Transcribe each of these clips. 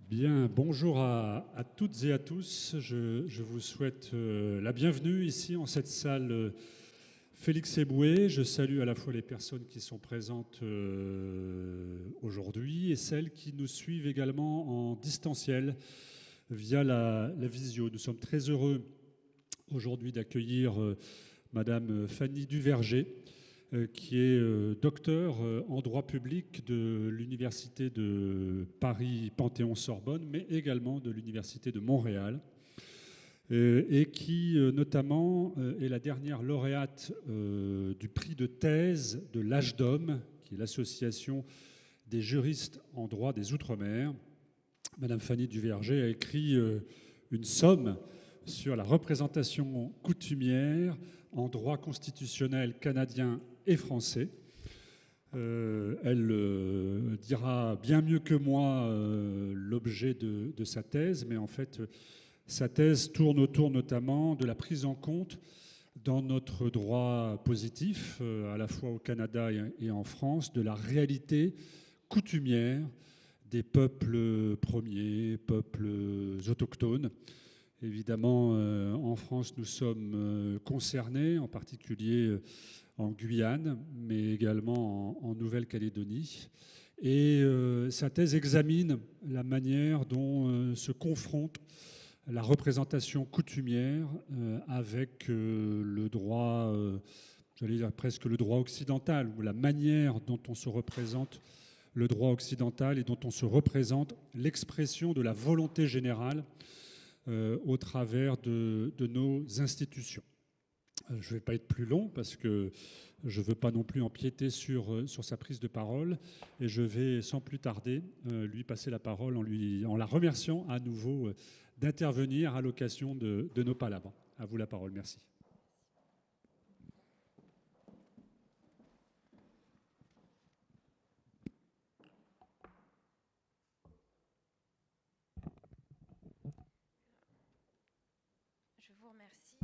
Bien, bonjour à toutes et à tous. Je vous souhaite la bienvenue ici en cette salle Félix Éboué. Je salue à la fois les personnes qui sont présentes aujourd'hui et celles qui nous suivent également en distanciel via la visio. Nous sommes très heureux aujourd'hui d'accueillir Madame Fanny Duverger, qui est docteur en droit public de l'Université de Paris-Panthéon-Sorbonne, mais également de l'Université de Montréal, et qui notamment est la dernière lauréate du prix de thèse de l'Âge d'Homme, qui est l'association des juristes en droit des Outre-mer. Madame Fanny Duverger a écrit une somme sur la représentation coutumière en droit constitutionnel canadien et français. Elle dira bien mieux que moi l'objet de sa thèse, mais en fait, sa thèse tourne autour notamment de la prise en compte dans notre droit positif, à la fois au Canada et en France, de la réalité coutumière des peuples premiers, peuples autochtones. Évidemment, en France, nous sommes concernés, en particulier en Guyane, mais également en Nouvelle-Calédonie. Et sa thèse examine la manière dont se confronte la représentation coutumière avec le droit, j'allais dire presque le droit occidental, ou la manière dont on se représente le droit occidental et dont on se représente l'expression de la volonté générale au travers de nos institutions. Je ne vais pas être plus long parce que je ne veux pas non plus empiéter sur sa prise de parole et je vais sans plus tarder lui passer la parole en la remerciant à nouveau d'intervenir à l'occasion de nos palabres. À vous la parole, merci. Je vous remercie,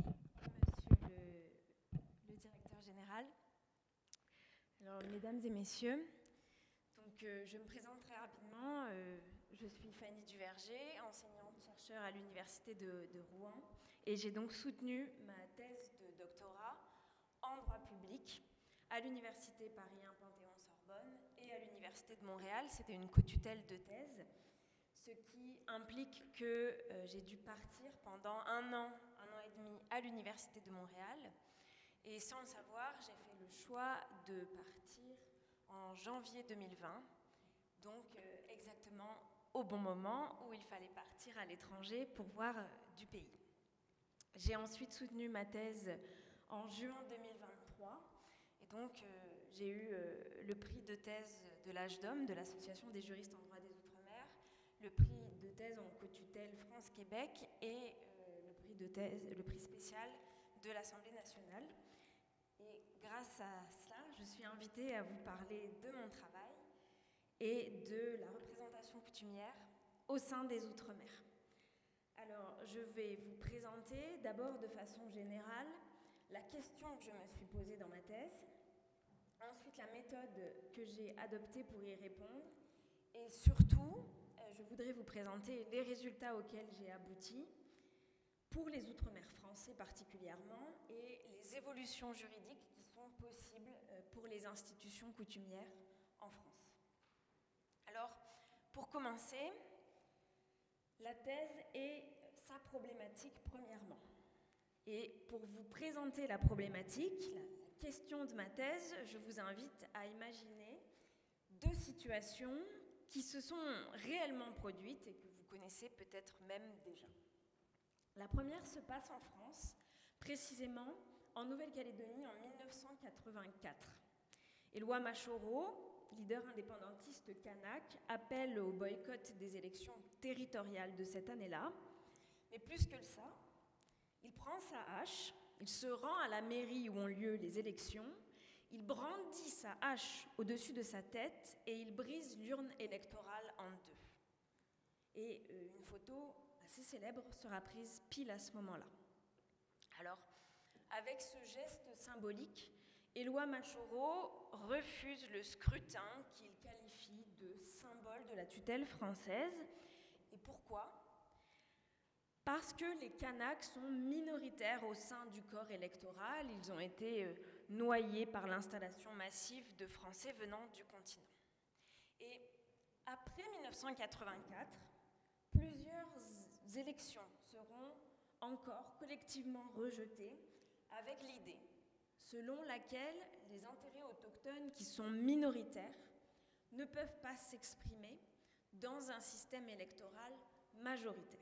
Monsieur le Directeur Général. Alors, Mesdames et Messieurs, je me présente très rapidement. Je suis Fanny Duverger, enseignante-chercheur à l'Université de Rouen, et j'ai donc soutenu ma thèse de doctorat en droit public à l'Université Paris-Panthéon-Sorbonne et à l'Université de Montréal. C'était une co-tutelle de thèse, ce qui implique que j'ai dû partir pendant un an et demi à l'Université de Montréal. Et sans le savoir, j'ai fait le choix de partir en janvier 2020, donc exactement au bon moment où il fallait partir à l'étranger pour voir du pays. J'ai ensuite soutenu ma thèse en juin 2023, et donc j'ai eu le prix de thèse de l'Âge d'Homme de l'Association des juristes en droit des Outre-mer, le prix de thèse en co-tutelle France-Québec et le prix spécial de l'Assemblée nationale. Et grâce à cela, je suis invitée à vous parler de mon travail et de la représentation coutumière au sein des Outre-mer. Alors, je vais vous présenter d'abord de façon générale la question que je me suis posée dans ma thèse, ensuite la méthode que j'ai adoptée pour y répondre, et surtout, je voudrais vous présenter les résultats auxquels j'ai abouti pour les Outre-mer français particulièrement et les évolutions juridiques qui sont possibles pour les institutions coutumières en France. Alors, pour commencer, la thèse et sa problématique premièrement. Et pour vous présenter la problématique, la question de ma thèse, je vous invite à imaginer deux situations qui se sont réellement produites et que vous connaissez peut-être même déjà. La première se passe en France, précisément en Nouvelle-Calédonie en 1984. Éloi Machoro, leader indépendantiste kanak, appelle au boycott des élections territoriales de cette année-là. Mais plus que ça, il prend sa hache, il se rend à la mairie où ont lieu les élections, il brandit sa hache au-dessus de sa tête et il brise l'urne électorale en deux. Et une photo assez célèbre sera prise pile à ce moment-là. Alors, avec ce geste symbolique, Éloi Machoro refuse le scrutin qu'il qualifie de symbole de la tutelle française Et pourquoi ? Parce que les Kanaks sont minoritaires au sein du corps électoral. Ils ont été noyés par l'installation massive de Français venant du continent. Et après 1984, plusieurs élections seront encore collectivement rejetées avec l'idée selon laquelle les intérêts autochtones qui sont minoritaires ne peuvent pas s'exprimer dans un système électoral majoritaire.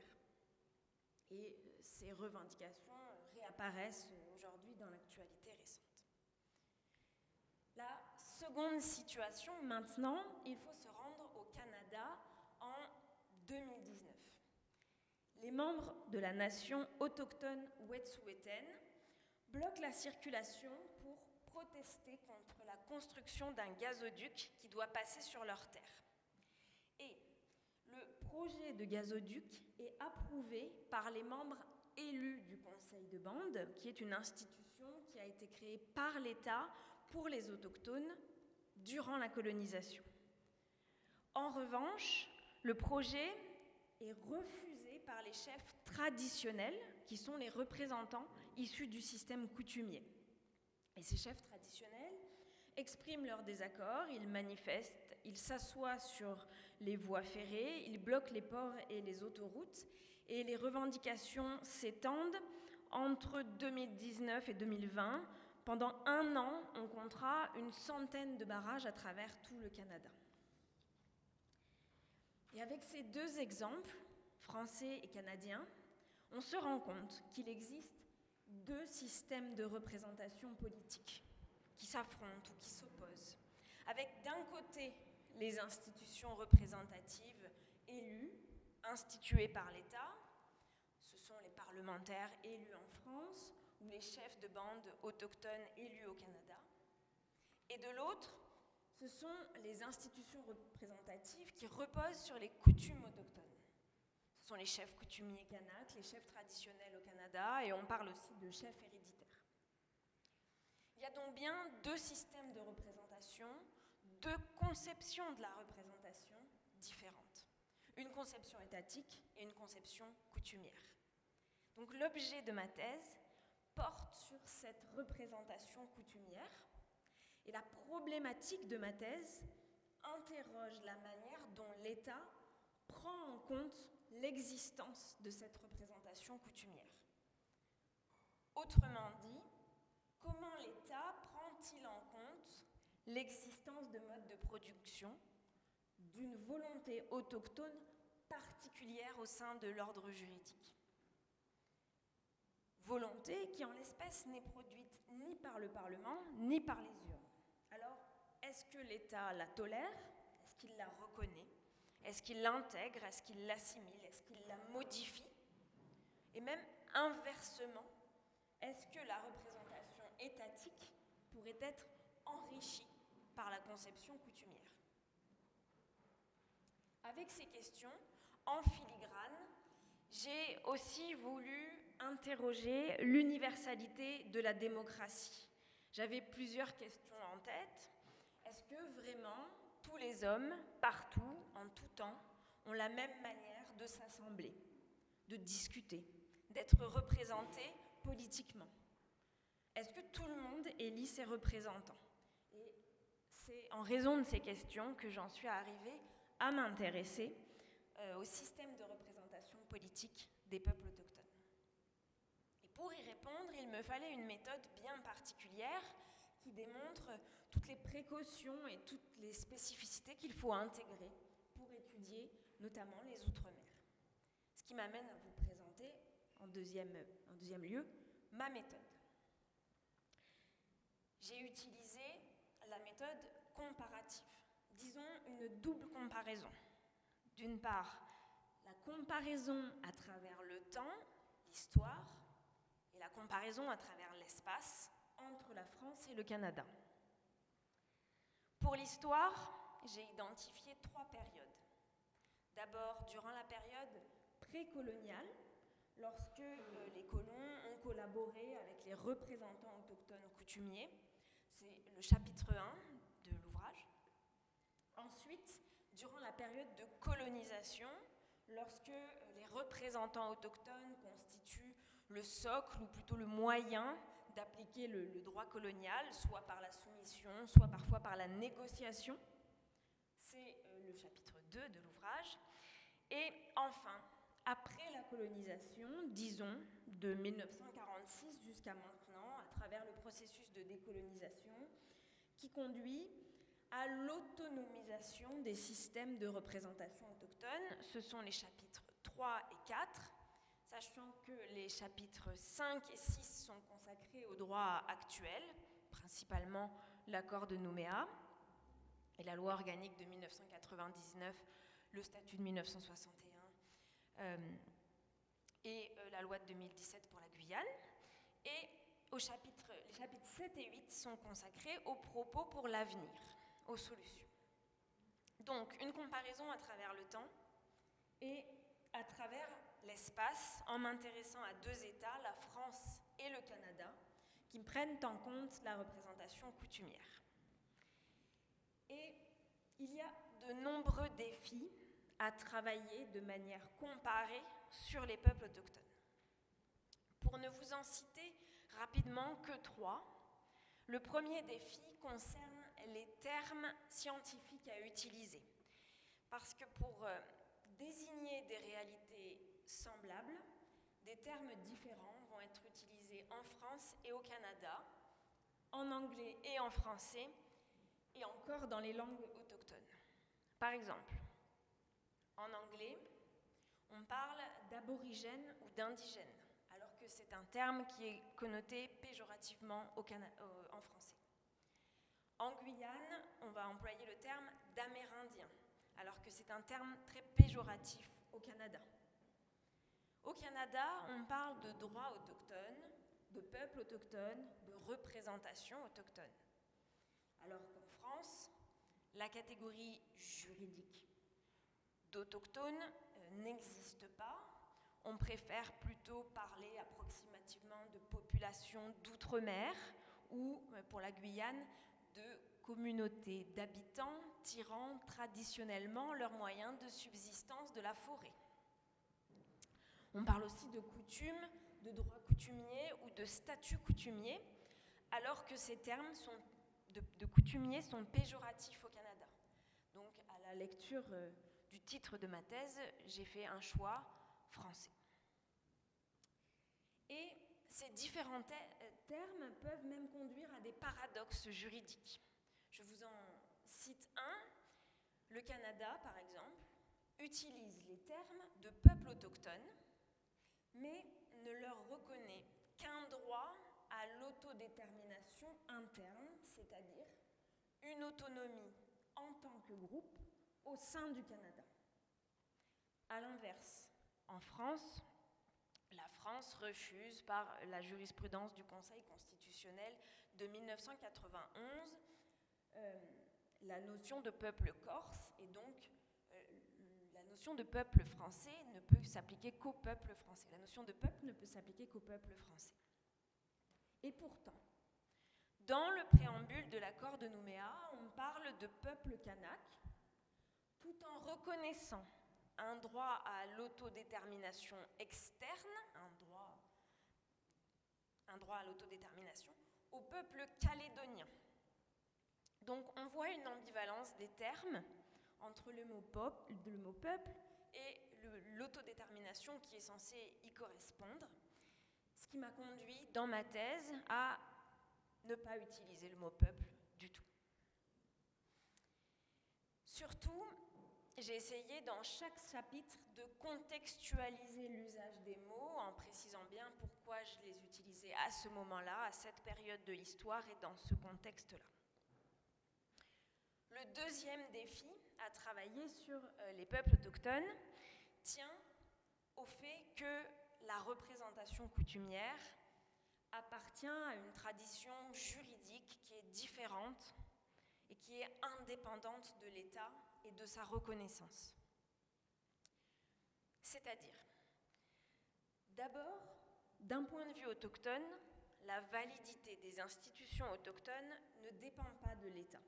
Et ces revendications réapparaissent aujourd'hui dans l'actualité récente. La seconde situation, maintenant, il faut se rendre au Canada en 2019. Les membres de la nation autochtone Wet'suwet'en bloquent la circulation pour protester contre la construction d'un gazoduc qui doit passer sur leurs terres. Et le projet de gazoduc est approuvé par les membres élus du Conseil de bande, qui est une institution qui a été créée par l'État pour les autochtones durant la colonisation. En revanche, le projet est refusé par les chefs traditionnels, qui sont les représentants issus du système coutumier. Et ces chefs traditionnels expriment leur désaccord, ils manifestent, ils s'assoient sur les voies ferrées, ils bloquent les ports et les autoroutes, et les revendications s'étendent entre 2019 et 2020. Pendant 1 an, on comptera une centaine de barrages à travers tout le Canada. Et avec ces 2 exemples, français et canadiens, on se rend compte qu'il existe 2 systèmes de représentation politique qui s'affrontent ou qui s'opposent, avec d'un côté les institutions représentatives élues, instituées par l'État, ce sont les parlementaires élus en France ou les chefs de bande autochtones élus au Canada, et de l'autre, ce sont les institutions représentatives qui reposent sur les coutumes autochtones. Ce sont les chefs coutumiers kanaks, les chefs traditionnels au Canada, et on parle aussi de chefs héréditaires. Il y a donc bien 2 systèmes de représentation, 2 conceptions de la représentation différentes. Une conception étatique et une conception coutumière. Donc l'objet de ma thèse porte sur cette représentation coutumière, et la problématique de ma thèse interroge la manière dont l'État prend en compte l'existence de cette représentation coutumière. Autrement dit, comment l'État prend-il en compte l'existence de modes de production d'une volonté autochtone particulière au sein de l'ordre juridique? Volonté qui, en l'espèce, n'est produite ni par le Parlement, ni par les urnes. Alors, est-ce que l'État la tolère? Est-ce qu'il la reconnaît? Est-ce qu'il l'intègre? Est-ce qu'il l'assimile? Est-ce qu'il la modifie? Et même inversement, est-ce que la représentation étatique pourrait être enrichie par la conception coutumière? Avec ces questions, en filigrane, j'ai aussi voulu interroger l'universalité de la démocratie. J'avais plusieurs questions en tête. Est-ce que vraiment tous les hommes, partout, en tout temps, ont la même manière de s'assembler, de discuter, d'être représentés politiquement? Est-ce que tout le monde élit ses représentants? Et c'est en raison de ces questions que j'en suis arrivée à m'intéresser au système de représentation politique des peuples autochtones. Et pour y répondre, il me fallait une méthode bien particulière qui démontre toutes les précautions et toutes les spécificités qu'il faut intégrer pour étudier notamment les Outre-mer. Ce qui m'amène à vous présenter en deuxième lieu ma méthode. J'ai utilisé la méthode comparative, disons une double comparaison. D'une part, la comparaison à travers le temps, l'histoire, et la comparaison à travers l'espace entre la France et le Canada. Pour l'histoire, j'ai identifié 3 périodes. D'abord, durant la période précoloniale, lorsque les colons ont collaboré avec les représentants autochtones coutumiers. C'est le chapitre 1 de l'ouvrage. Ensuite, durant la période de colonisation, lorsque les représentants autochtones constituent le socle, ou plutôt le moyen d'appliquer le droit colonial, soit par la soumission, soit parfois par la négociation. C'est le chapitre 2 de l'ouvrage. Et enfin, après la colonisation, disons de 1946 jusqu'à maintenant, à travers le processus de décolonisation, qui conduit à l'autonomisation des systèmes de représentation autochtone. Ce sont les chapitres 3 et 4, sachant que les chapitres 5 et 6 sont consacrés au droit actuel, principalement l'accord de Nouméa et la loi organique de 1999, le statut de 1961 et la loi de 2017 pour la Guyane. Et les chapitres 7 et 8 sont consacrés aux propos pour l'avenir, aux solutions. Donc, une comparaison à travers le temps et à travers l'espace, en m'intéressant à deux États, la France et le Canada, qui prennent en compte la représentation coutumière. Et il y a de nombreux défis à travailler de manière comparée sur les peuples autochtones. Pour ne vous en citer rapidement que 3, le premier défi concerne les termes scientifiques à utiliser. Parce que pour désigner des réalités semblables, des termes différents vont être utilisés en France et au Canada, en anglais et en français, et encore dans les langues autochtones. Par exemple, en anglais, on parle d'aborigène ou d'indigène, alors que c'est un terme qui est connoté péjorativement en français. En Guyane, on va employer le terme d'amérindien, alors que c'est un terme très péjoratif au Canada. Au Canada, on parle de droit autochtone, de peuple autochtone, de représentation autochtone. Alors qu'en France, la catégorie juridique d'autochtone n'existe pas. On préfère plutôt parler approximativement de population d'outre-mer ou, pour la Guyane, de communautés d'habitants tirant traditionnellement leurs moyens de subsistance de la forêt. On parle aussi de coutumes, de droit coutumier ou de statut coutumier, alors que ces termes de coutumier sont péjoratifs au Canada. Donc, à la lecture du titre de ma thèse, j'ai fait un choix français. Et ces différents termes peuvent même conduire à des paradoxes juridiques. Je vous en cite un. Le Canada, par exemple, utilise les termes de peuple autochtone, mais ne leur reconnaît qu'un droit à l'autodétermination interne, c'est-à-dire une autonomie en tant que groupe au sein du Canada. À l'inverse, en France, la France refuse par la jurisprudence du Conseil constitutionnel de 1991 la notion de peuple corse, et donc la notion de peuple français ne peut s'appliquer qu'au peuple français. La notion de peuple ne peut s'appliquer qu'au peuple français. Et pourtant, dans le préambule de l'accord de Nouméa, on parle de peuple kanak, tout en reconnaissant un droit à l'autodétermination externe, un droit à l'autodétermination, au peuple calédonien. Donc on voit une ambivalence des termes entre le mot peuple et l'autodétermination qui est censée y correspondre, ce qui m'a conduit dans ma thèse à ne pas utiliser le mot peuple du tout. Surtout, j'ai essayé dans chaque chapitre de contextualiser l'usage des mots en précisant bien pourquoi je les utilisais à ce moment-là, à cette période de l'histoire et dans ce contexte-là. Le deuxième défi à travailler sur les peuples autochtones tient au fait que la représentation coutumière appartient à une tradition juridique qui est différente et qui est indépendante de l'État et de sa reconnaissance. C'est-à-dire, d'abord, d'un point de vue autochtone, la validité des institutions autochtones ne dépend pas de l'État,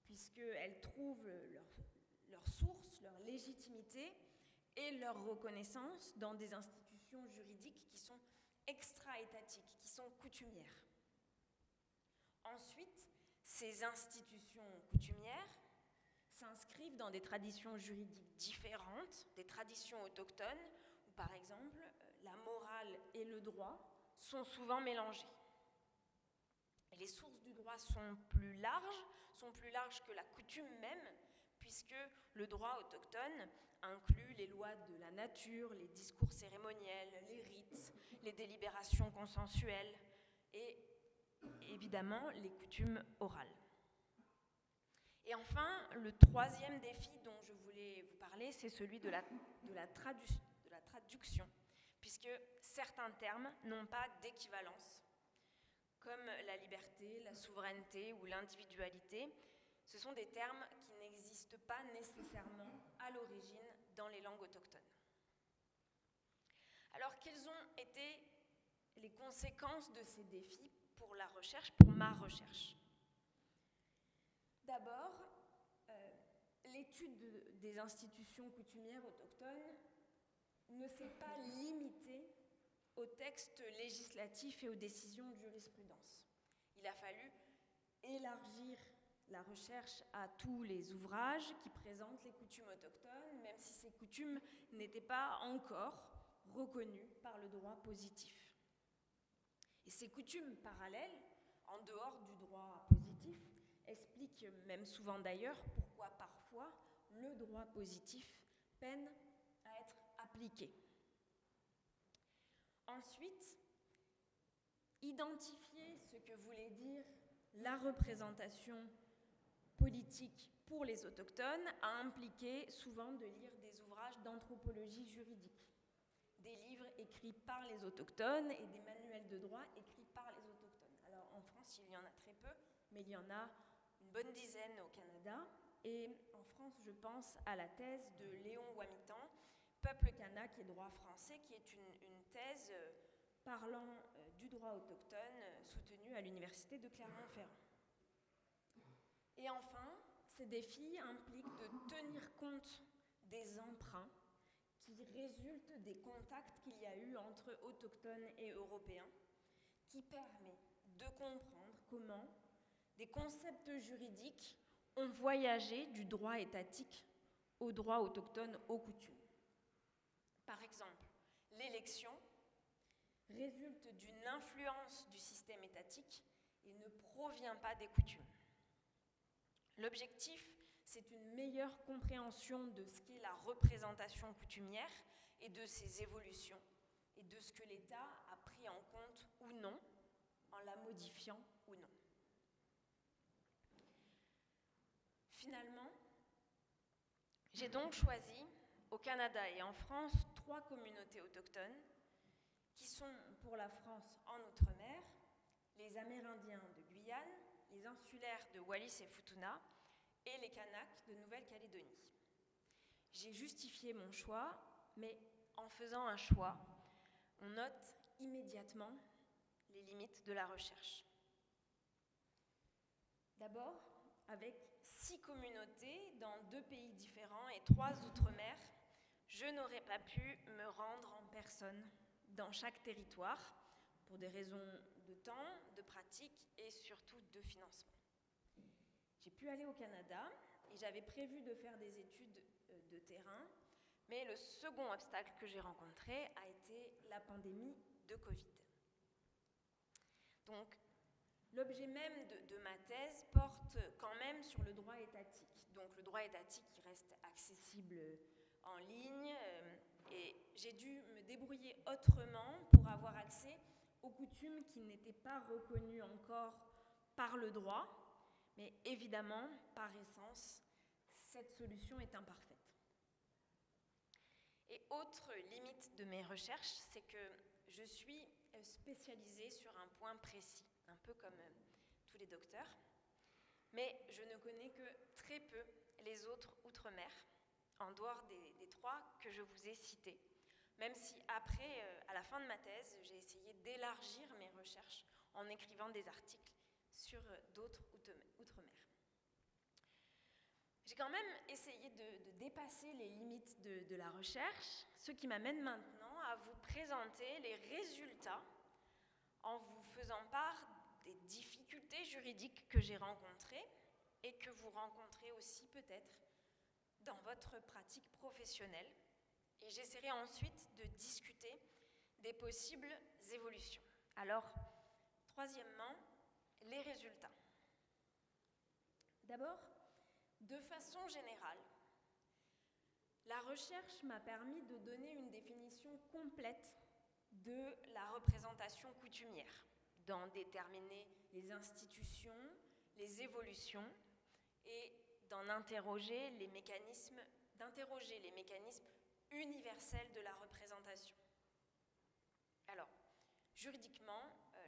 puisqu'elles trouvent leur source, leur légitimité et leur reconnaissance dans des institutions juridiques qui sont extra-étatiques, qui sont coutumières. Ensuite, ces institutions coutumières s'inscrivent dans des traditions juridiques différentes, des traditions autochtones, où par exemple la morale et le droit sont souvent mélangés. Et les sources du droit sont plus larges que la coutume même, puisque le droit autochtone inclut les lois de la nature, les discours cérémoniels, les rites, les délibérations consensuelles et évidemment les coutumes orales. Et enfin, le troisième défi dont je voulais vous parler, c'est celui de la traduction, puisque certains termes n'ont pas d'équivalence, comme la liberté, la souveraineté ou l'individualité. Ce sont des termes qui n'existent pas nécessairement à l'origine dans les langues autochtones. Alors, quelles ont été les conséquences de ces défis pour la recherche, pour ma recherche ? D'abord, l'étude des institutions coutumières autochtones ne s'est pas limitée aux textes législatifs et aux décisions de jurisprudence. Il a fallu élargir la recherche à tous les ouvrages qui présentent les coutumes autochtones, même si ces coutumes n'étaient pas encore reconnues par le droit positif. Et ces coutumes parallèles, en dehors du droit positif, expliquent même souvent d'ailleurs pourquoi parfois le droit positif peine à être appliqué. Ensuite, identifier ce que voulait dire la représentation politique pour les autochtones a impliqué souvent de lire des ouvrages d'anthropologie juridique, des livres écrits par les autochtones et des manuels de droit écrits par les autochtones. Alors en France, il y en a très peu, mais il y en a une bonne dizaine au Canada. Et en France, je pense à la thèse de Léon Wamitan, Peuple kanak et droit français, qui est une thèse parlant du droit autochtone soutenue à l'université de Clermont-Ferrand. Et enfin, ces défis impliquent de tenir compte des emprunts qui résultent des contacts qu'il y a eu entre autochtones et européens, qui permet de comprendre comment des concepts juridiques ont voyagé du droit étatique au droit autochtone, aux coutumes. Par exemple, l'élection résulte d'une influence du système étatique et ne provient pas des coutumes. L'objectif, c'est une meilleure compréhension de ce qu'est la représentation coutumière et de ses évolutions, et de ce que l'État a pris en compte ou non, en la modifiant ou non. Finalement, j'ai donc choisi, au Canada et en France, 3 communautés autochtones qui sont, pour la France, en Outre-mer, les Amérindiens de Guyane, les insulaires de Wallis et Futuna et les Kanaks de Nouvelle-Calédonie. J'ai justifié mon choix, mais en faisant un choix, on note immédiatement les limites de la recherche. D'abord, avec 6 communautés dans 2 pays différents et 3 outre-mer, je n'aurais pas pu me rendre en personne dans chaque territoire pour des raisons de temps, de pratique et surtout de financement. J'ai pu aller au Canada et j'avais prévu de faire des études de terrain, mais le second obstacle que j'ai rencontré a été la pandémie de Covid. Donc, l'objet même de ma thèse porte quand même sur le droit étatique. Donc le droit étatique qui reste accessible en ligne et j'ai dû me débrouiller autrement pour avoir accès aux coutumes qui n'étaient pas reconnues encore par le droit, mais évidemment, par essence, cette solution est imparfaite. Et autre limite de mes recherches, c'est que je suis spécialisée sur un point précis, un peu comme tous les docteurs, mais je ne connais que très peu les autres outre-mer, en dehors des 3 que je vous ai cités, même si après, à la fin de ma thèse, j'ai essayé d'élargir mes recherches en écrivant des articles sur d'autres outre-mer. J'ai quand même essayé de dépasser les limites de la recherche, ce qui m'amène maintenant à vous présenter les résultats en vous faisant part des difficultés juridiques que j'ai rencontrées et que vous rencontrez aussi peut-être dans votre pratique professionnelle. Et j'essaierai ensuite de discuter des possibles évolutions. Alors, troisièmement, les résultats. D'abord, de façon générale, la recherche m'a permis de donner une définition complète de la représentation coutumière, d'en déterminer les institutions, les évolutions et d'interroger les mécanismes universels de la représentation. Alors, juridiquement,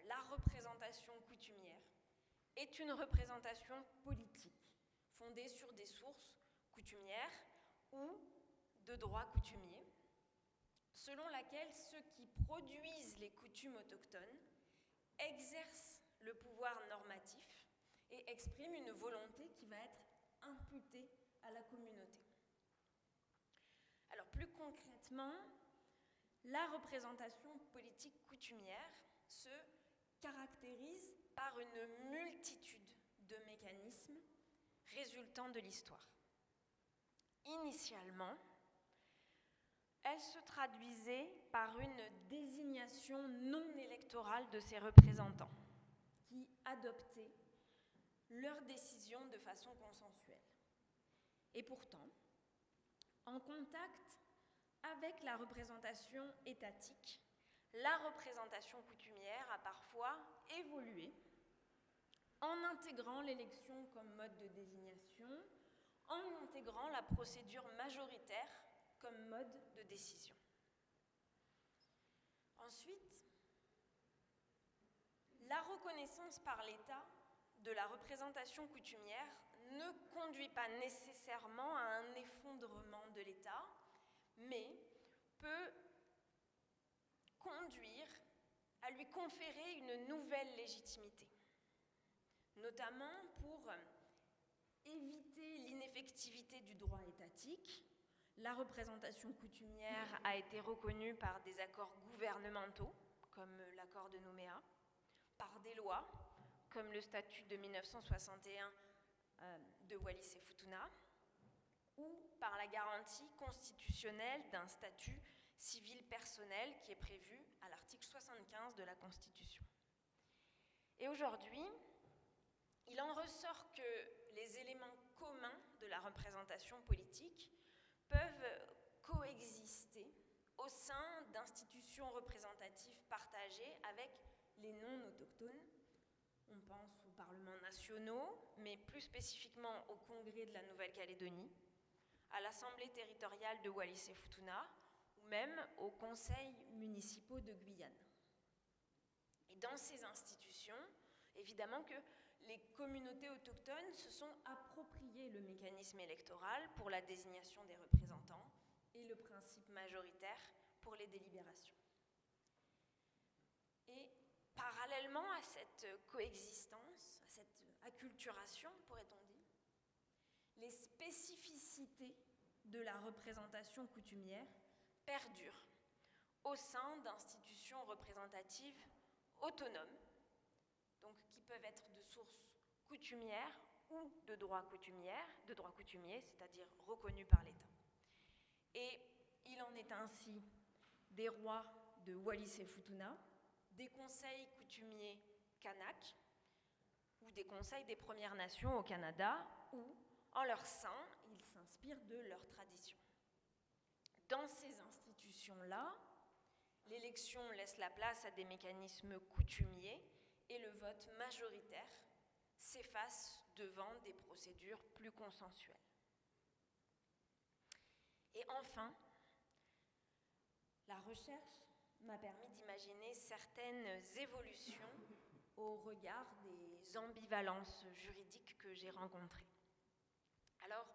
la représentation coutumière est une représentation politique fondée sur des sources coutumières ou de droit coutumier, selon laquelle ceux qui produisent les coutumes autochtones exercent le pouvoir normatif et expriment une volonté qui va être imputée à la communauté. Alors plus concrètement, la représentation politique coutumière se caractérise par une multitude de mécanismes résultant de l'histoire. Initialement, elle se traduisait par une désignation non électorale de ses représentants, qui adoptaient leurs décisions de façon consensuelle. Et pourtant, en contact avec la représentation étatique, la représentation coutumière a parfois évolué en intégrant l'élection comme mode de désignation, en intégrant la procédure majoritaire comme mode de décision. Ensuite, la reconnaissance par l'État de la représentation coutumière ne conduit pas nécessairement à un effondrement de l'État, mais peut conduire à lui conférer une nouvelle légitimité, notamment pour éviter l'ineffectivité du droit étatique. La représentation coutumière a été reconnue par des accords gouvernementaux, comme l'accord de Nouméa, par des lois, comme le statut de 1961 de Wallis et Futuna, ou par la garantie constitutionnelle d'un statut civil personnel qui est prévu à l'article 75 de la Constitution. Et aujourd'hui, il en ressort que les éléments communs de la représentation politique peuvent coexister au sein d'institutions représentatives partagées avec les non-autochtones. On pense aux parlements nationaux, mais plus spécifiquement au Congrès de la Nouvelle-Calédonie, à l'Assemblée territoriale de Wallis et Futuna, ou même aux conseils municipaux de Guyane. Et dans ces institutions, évidemment que les communautés autochtones se sont appropriées le mécanisme électoral pour la désignation des représentants et le principe majoritaire pour les délibérations. Et parallèlement à cette coexistence, à cette acculturation, pourrait-on dire, les spécificités de la représentation coutumière perdurent au sein d'institutions représentatives autonomes, donc qui peuvent être de source coutumière ou de droit coutumier, c'est-à-dire reconnu par l'État. Et il en est ainsi des rois de Wallis et Futuna, des conseils coutumiers kanak ou des conseils des Premières Nations au Canada, où, en leur sein, ils s'inspirent de leur tradition. Dans ces institutions-là, l'élection laisse la place à des mécanismes coutumiers et le vote majoritaire s'efface devant des procédures plus consensuelles. Et enfin, la recherche m'a permis d'imaginer certaines évolutions au regard des ambivalences juridiques que j'ai rencontrées. Alors,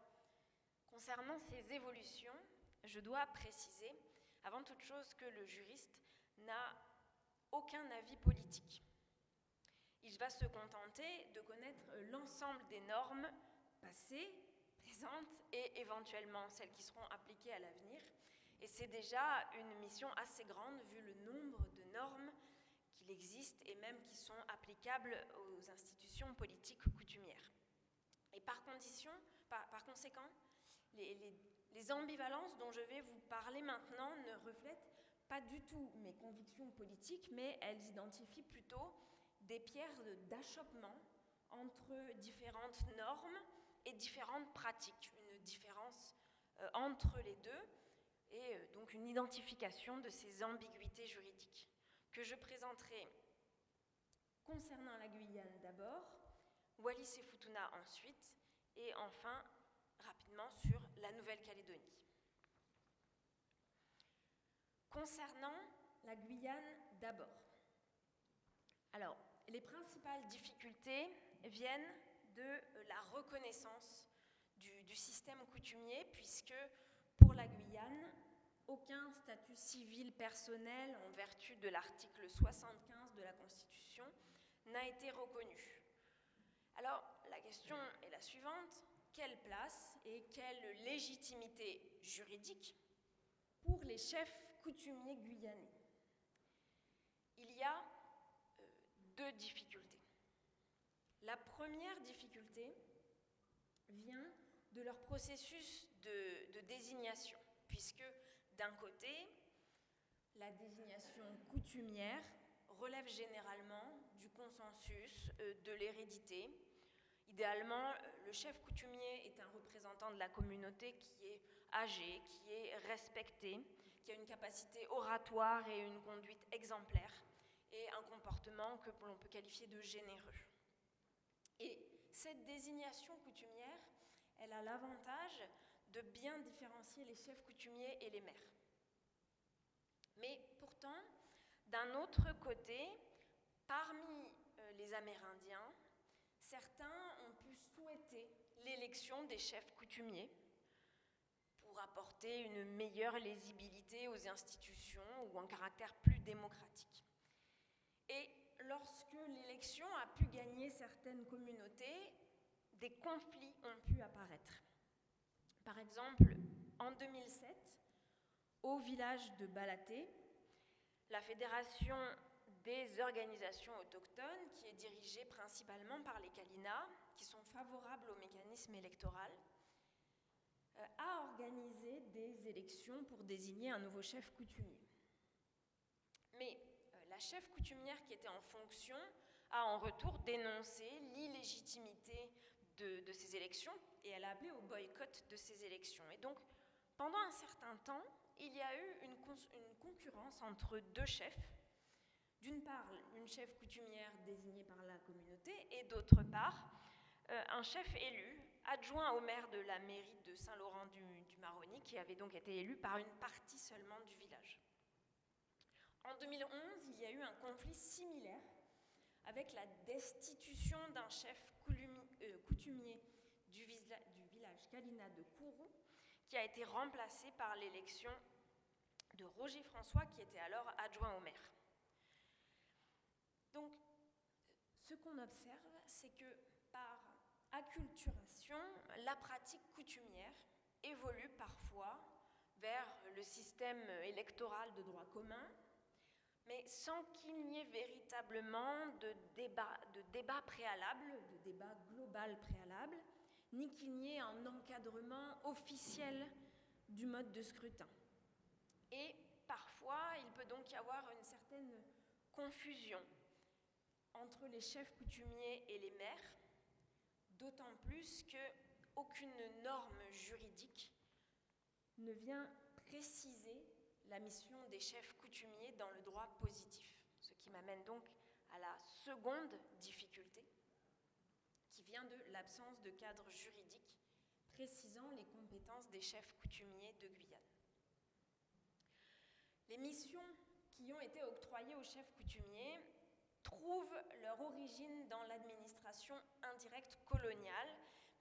concernant ces évolutions, je dois préciser, avant toute chose, que le juriste n'a aucun avis politique. Il va se contenter de connaître l'ensemble des normes passées, présentes et éventuellement celles qui seront appliquées à l'avenir. Et c'est déjà une mission assez grande vu le nombre de normes qu'il existe et même qui sont applicables aux institutions politiques coutumières. Et par conséquent, les ambivalences dont je vais vous parler maintenant ne reflètent pas du tout mes convictions politiques, mais elles identifient plutôt des pierres d'achoppement entre différentes normes et différentes pratiques, une différence entre les deux et donc une identification de ces ambiguïtés juridiques que je présenterai concernant la Guyane d'abord, Wallis et Futuna ensuite, et enfin rapidement sur la Nouvelle-Calédonie. Concernant la Guyane d'abord. Alors, les principales difficultés viennent de la reconnaissance du système coutumier, puisque pour la Guyane, aucun statut civil personnel en vertu de l'article 75 de la Constitution n'a été reconnu. Alors, la question est la suivante: quelle place et quelle légitimité juridique pour les chefs coutumiers guyanais? Il y a deux difficultés. La première difficulté vient de leur processus de désignation, puisque d'un côté, la désignation coutumière relève généralement du consensus, de l'hérédité. Idéalement, le chef coutumier est un représentant de la communauté qui est âgé, qui est respecté, qui a une capacité oratoire et une conduite exemplaire, et un comportement que l'on peut qualifier de généreux. Et cette désignation coutumière, elle a l'avantage de bien différencier les chefs coutumiers et les maires. Mais pourtant, d'un autre côté, parmi les Amérindiens, certains ont pu souhaiter l'élection des chefs coutumiers pour apporter une meilleure lisibilité aux institutions ou un caractère plus démocratique. Et lorsque l'élection a pu gagner certaines communautés, des conflits ont pu apparaître. Par exemple, en 2007, au village de Balaté, la Fédération des organisations autochtones, qui est dirigée principalement par les Kalina, qui sont favorables au mécanisme électoral, a organisé des élections pour désigner un nouveau chef coutumier. Mais la chef coutumière qui était en fonction a en retour dénoncé l'illégitimité de ces élections et elle a appelé au boycott de ces élections. Et donc, pendant un certain temps, il y a eu une concurrence entre deux chefs. D'une part, une chef coutumière désignée par la communauté et d'autre part, un chef élu, adjoint au maire de la mairie de Saint-Laurent-du-Maroni, qui avait donc été élu par une partie seulement du village. En 2011, il y a eu un conflit similaire avec la destitution d'un chef coutumier du village Kalina de Kourou, qui a été remplacé par l'élection de Roger François, qui était alors adjoint au maire. Donc, ce qu'on observe, c'est que par acculturation, la pratique coutumière évolue parfois vers le système électoral de droit commun, mais sans qu'il n'y ait véritablement de débat préalable, de débat global préalable, ni qu'il n'y ait un encadrement officiel du mode de scrutin. Et parfois, il peut donc y avoir une certaine confusion entre les chefs coutumiers et les maires, d'autant plus qu'aucune norme juridique ne vient préciser la mission des chefs coutumiers dans le droit positif. Ce qui m'amène donc à la seconde difficulté, qui vient de l'absence de cadre juridique précisant les compétences des chefs coutumiers de Guyane. Les missions qui ont été octroyées aux chefs coutumiers trouvent leur origine dans l'administration indirecte coloniale,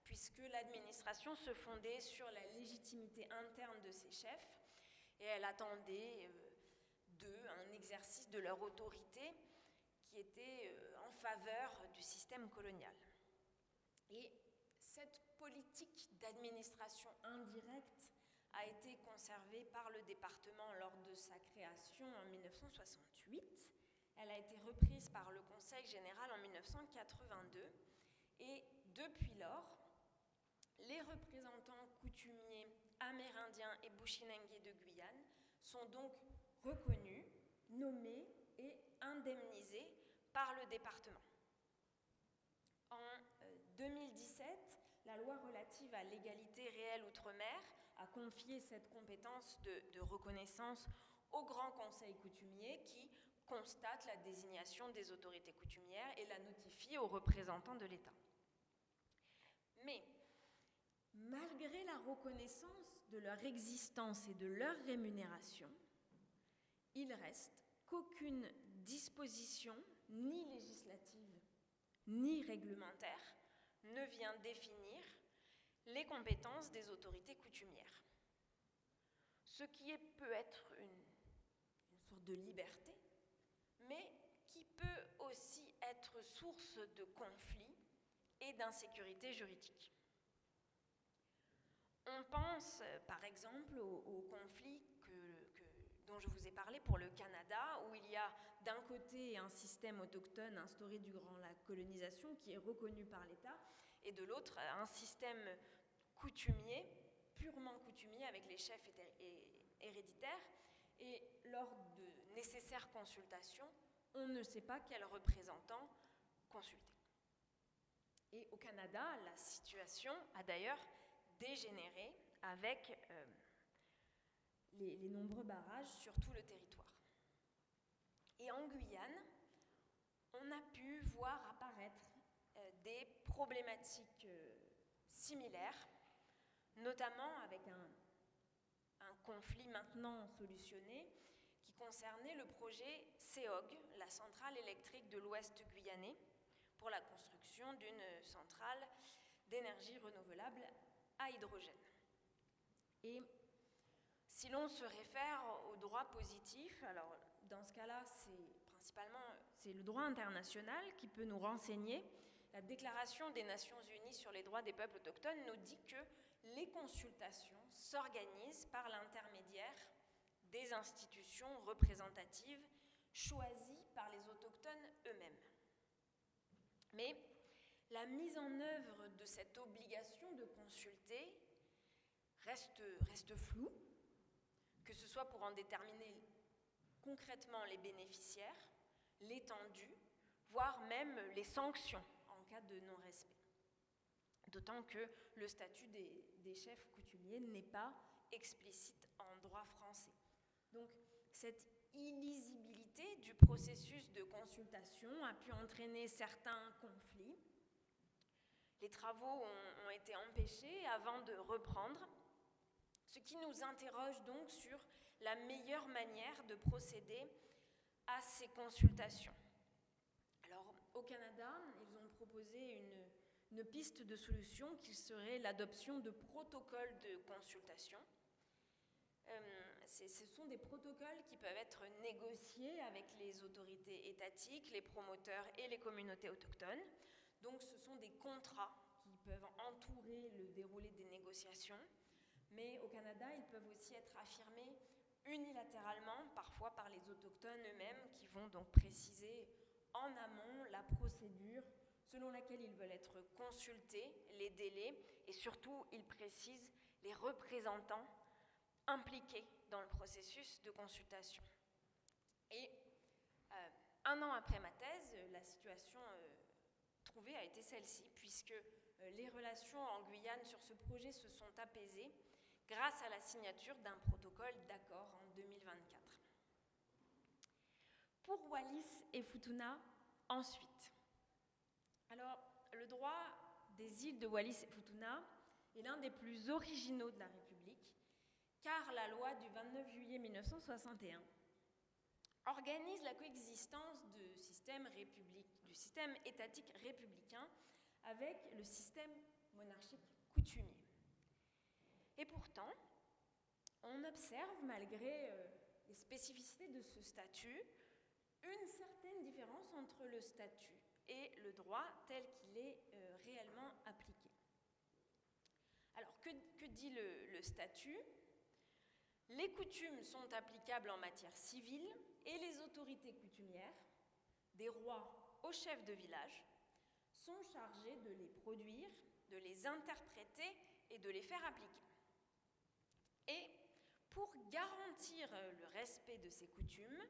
puisque l'administration se fondait sur la légitimité interne de ses chefs, et elle attendait d'eux un exercice de leur autorité qui était en faveur du système colonial. Et cette politique d'administration indirecte a été conservée par le département lors de sa création en 1968. Elle a été reprise par le Conseil général en 1982 et depuis lors, les représentants coutumiers amérindiens et bushinengués de Guyane sont donc reconnus, nommés et indemnisés par le département. En 2017, la loi relative à l'égalité réelle outre-mer a confié cette compétence de reconnaissance au Grand Conseil coutumier qui constate la désignation des autorités coutumières et la notifie aux représentants de l'État. Mais malgré la reconnaissance de leur existence et de leur rémunération, il reste qu'aucune disposition, ni législative, ni réglementaire, ne vient définir les compétences des autorités coutumières. Ce qui peut être une sorte de liberté, mais qui peut aussi être source de conflits et d'insécurité juridique. On pense par exemple au conflit dont je vous ai parlé pour le Canada, où il y a d'un côté un système autochtone instauré durant la colonisation qui est reconnu par l'État, et de l'autre un système coutumier, purement coutumier avec les chefs héréditaires, et lors de nécessaires consultations, on ne sait pas quel représentant consulter. Et au Canada, la situation a d'ailleurs dégénéré avec les nombreux barrages sur tout le territoire. Et en Guyane, on a pu voir apparaître des problématiques similaires, notamment avec un conflit maintenant solutionné qui concernait le projet CEOG, la centrale électrique de l'Ouest guyanais, pour la construction d'une centrale d'énergie renouvelable à hydrogène. Et si l'on se réfère au droit positif, alors dans ce cas-là, c'est le droit international qui peut nous renseigner. La Déclaration des Nations Unies sur les droits des peuples autochtones nous dit que les consultations s'organisent par l'intermédiaire des institutions représentatives choisies par les autochtones eux-mêmes. Mais la mise en œuvre de cette obligation de consulter reste floue, que ce soit pour en déterminer concrètement les bénéficiaires, l'étendue, voire même les sanctions en cas de non-respect. D'autant que le statut des chefs coutumiers n'est pas explicite en droit français. Donc, cette illisibilité du processus de consultation a pu entraîner certains conflits. Les travaux ont été empêchés avant de reprendre, ce qui nous interroge donc sur la meilleure manière de procéder à ces consultations. Alors, au Canada, ils ont proposé une piste de solution qui serait l'adoption de protocoles de consultation. Ce sont des protocoles qui peuvent être négociés avec les autorités étatiques, les promoteurs et les communautés autochtones. Donc ce sont des contrats qui peuvent entourer le déroulé des négociations, mais au Canada, ils peuvent aussi être affirmés unilatéralement, parfois par les autochtones eux-mêmes, qui vont donc préciser en amont la procédure selon laquelle ils veulent être consultés, les délais, et surtout, ils précisent les représentants impliqués dans le processus de consultation. Et un an après ma thèse, la situation trouvée a été celle-ci, puisque les relations en Guyane sur ce projet se sont apaisées grâce à la signature d'un protocole d'accord en 2024. Pour Wallis et Futuna, ensuite. Alors, le droit des îles de Wallis et Futuna est l'un des plus originaux de la République, car la loi du 29 juillet 1961 organise la coexistence du système étatique républicain avec le système monarchique coutumier. Et pourtant, on observe, malgré les spécificités de ce statut, une certaine différence entre le statut et le droit tel qu'il est réellement appliqué. Alors, que dit le statut ? Les coutumes sont applicables en matière civile et les autorités coutumières, des rois aux chefs de village, sont chargées de les produire, de les interpréter et de les faire appliquer. Et pour garantir le respect de ces coutumes,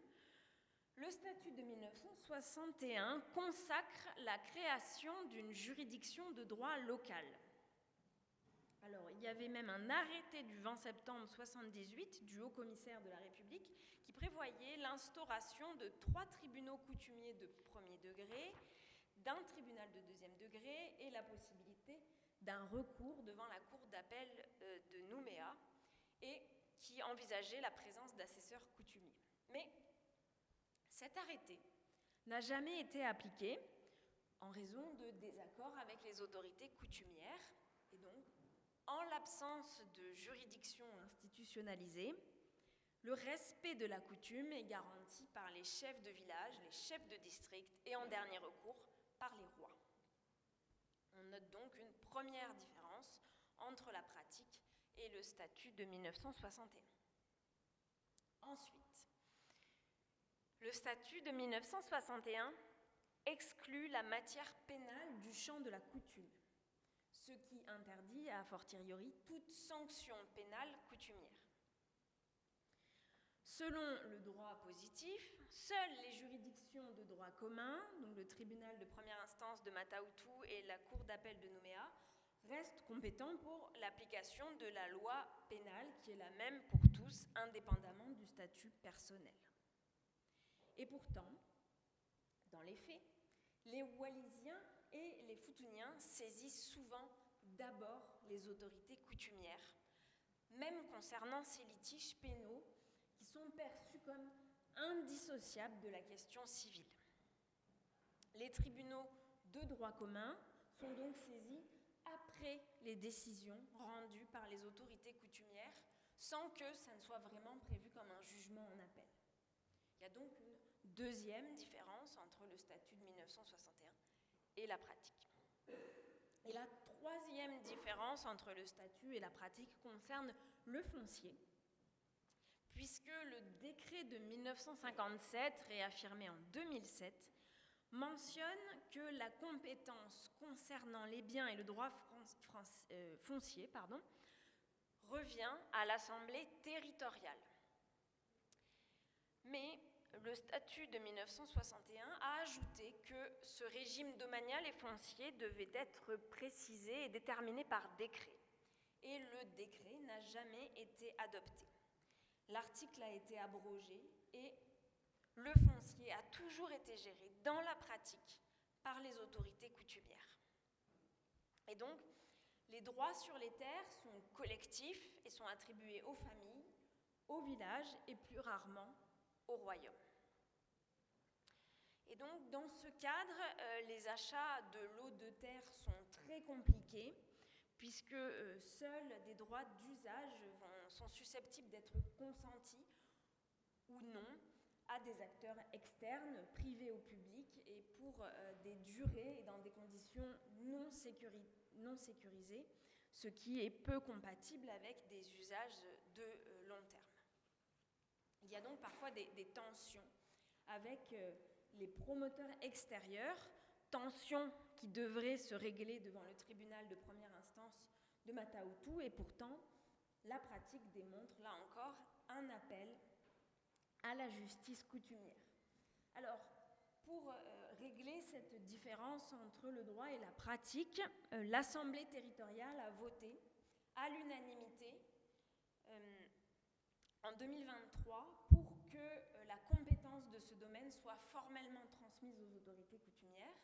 le statut de 1961 consacre la création d'une juridiction de droit local. Alors, il y avait même un arrêté du 20 septembre 1978 du Haut-Commissaire de la République qui prévoyait l'instauration de 3 tribunaux coutumiers de premier degré, d'un tribunal de deuxième degré et la possibilité d'un recours devant la Cour d'appel de Nouméa et qui envisageait la présence d'assesseurs coutumiers. Mais cet arrêté n'a jamais été appliqué en raison de désaccords avec les autorités coutumières et donc, en l'absence de juridiction institutionnalisée, le respect de la coutume est garanti par les chefs de village, les chefs de district et en dernier recours par les rois. On note donc une première différence entre la pratique et le statut de 1961. Ensuite, le statut de 1961 exclut la matière pénale du champ de la coutume, ce qui interdit a fortiori toute sanction pénale coutumière. Selon le droit positif, seules les juridictions de droit commun, donc le tribunal de première instance de Mata-Utu et la cour d'appel de Nouméa, restent compétents pour l'application de la loi pénale qui est la même pour tous, indépendamment du statut personnel. Et pourtant, dans les faits, les Wallisiens et les Futuniens saisissent souvent d'abord les autorités coutumières, même concernant ces litiges pénaux qui sont perçus comme indissociables de la question civile. Les tribunaux de droit commun sont donc saisis après les décisions rendues par les autorités coutumières, sans que ça ne soit vraiment prévu comme un jugement en appel. Il y a donc une deuxième différence entre le statut de 1961 et la pratique. Et la troisième différence entre le statut et la pratique concerne le foncier, puisque le décret de 1957, réaffirmé en 2007, mentionne que la compétence concernant les biens et le droit foncier revient à l'Assemblée territoriale. Mais le statut de 1961 a ajouté que ce régime domanial et foncier devait être précisé et déterminé par décret. Et le décret n'a jamais été adopté. L'article a été abrogé et le foncier a toujours été géré dans la pratique par les autorités coutumières. Et donc, les droits sur les terres sont collectifs et sont attribués aux familles, aux villages et plus rarement au royaume. Et donc, dans ce cadre, les achats de lots de terre sont très compliqués, puisque seuls des droits d'usage sont susceptibles d'être consentis ou non à des acteurs externes, privés ou publics, et pour des durées et dans des conditions non sécurisées, ce qui est peu compatible avec des usages de long terme. Il y a donc parfois des tensions avec les promoteurs extérieurs, tensions qui devraient se régler devant le tribunal de première instance de Mata-Utu, et pourtant, la pratique démontre, là encore, un appel à la justice coutumière. Alors, pour régler cette différence entre le droit et la pratique, l'Assemblée territoriale a voté à l'unanimité en 2023 pour que la compétence de ce domaine soit formellement transmise aux autorités coutumières.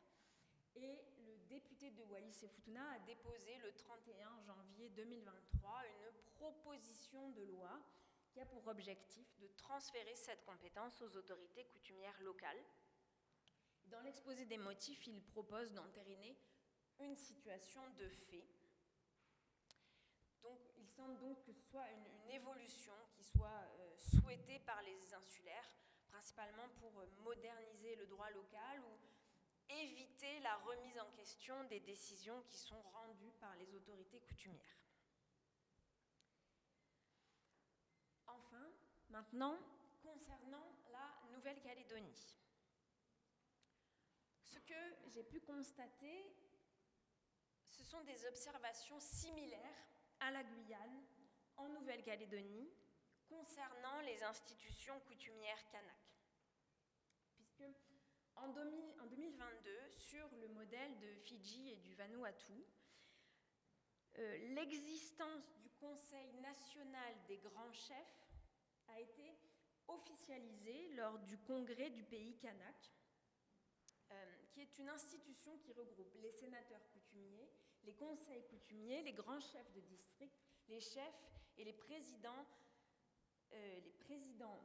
Et le député de Wallis et Futuna a déposé le 31 janvier 2023 une proposition de loi qui a pour objectif de transférer cette compétence aux autorités coutumières locales. Dans l'exposé des motifs, il propose d'entériner une situation de fait. Donc, il semble donc que ce soit une évolution qui soit souhaitée par les insulaires, principalement pour moderniser le droit local ou éviter la remise en question des décisions qui sont rendues par les autorités coutumières. Maintenant, concernant la Nouvelle-Calédonie, ce que j'ai pu constater, ce sont des observations similaires à la Guyane, en Nouvelle-Calédonie, concernant les institutions coutumières kanak. Puisque en 2022, sur le modèle de Fidji et du Vanuatu, l'existence du Conseil national des grands chefs a été officialisée lors du congrès du pays kanak, qui est une institution qui regroupe les sénateurs coutumiers, les conseils coutumiers, les grands chefs de district, les chefs et les présidents